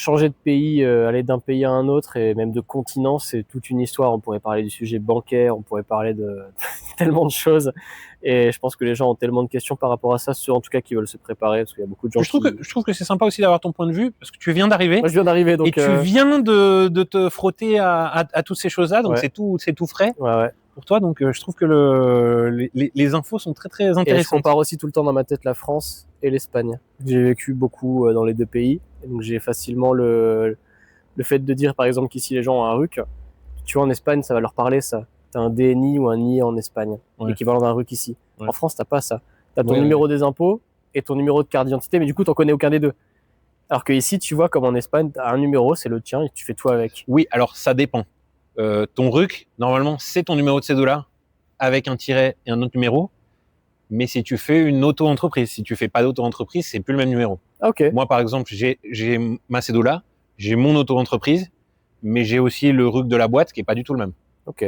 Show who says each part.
Speaker 1: changer de pays, aller d'un pays à un autre et même de continent, c'est toute une histoire. On pourrait parler du sujet bancaire, on pourrait parler de tellement de choses. Et je pense que les gens ont tellement de questions par rapport à ça, ceux en tout cas qui veulent se préparer, parce qu'il y a beaucoup de gens
Speaker 2: Je trouve que c'est sympa aussi d'avoir ton point de vue, parce que tu viens d'arriver.
Speaker 1: Moi, je viens d'arriver,
Speaker 2: Et
Speaker 1: donc
Speaker 2: tu viens de te frotter à toutes ces choses-là, donc
Speaker 1: Ouais.
Speaker 2: c'est tout frais
Speaker 1: ouais.
Speaker 2: pour toi. Donc je trouve que les infos sont très très
Speaker 1: Et je
Speaker 2: intéressantes.
Speaker 1: compare aussi tout le temps dans ma tête la France et l'Espagne. J'ai vécu beaucoup dans les deux pays, et donc j'ai facilement le fait de dire par exemple qu'ici les gens ont un RUC. Tu vois, en Espagne, ça va leur parler ça. T'as un DNI ou un NIE en Espagne,
Speaker 2: Ouais.
Speaker 1: l'équivalent d'un RUC ici.
Speaker 2: Ouais.
Speaker 1: En France, t'as pas ça. T'as ton
Speaker 2: Ouais,
Speaker 1: numéro des impôts et ton numéro de carte d'identité, mais du coup, t'en connais aucun des deux. Alors que ici, tu vois, comme en Espagne, t'as un numéro, c'est le tien, et tu fais tout avec.
Speaker 2: Oui, alors ça dépend. Ton RUC, normalement, c'est ton numéro de cédula avec un tiret et un autre numéro. Mais si tu fais une auto-entreprise, si tu fais pas d'auto-entreprise, c'est plus le même numéro.
Speaker 1: Ah, ok.
Speaker 2: Moi, par exemple, j'ai ma cédula, j'ai mon auto-entreprise, mais j'ai aussi le RUC de la boîte qui est pas du tout le même.
Speaker 1: Ok.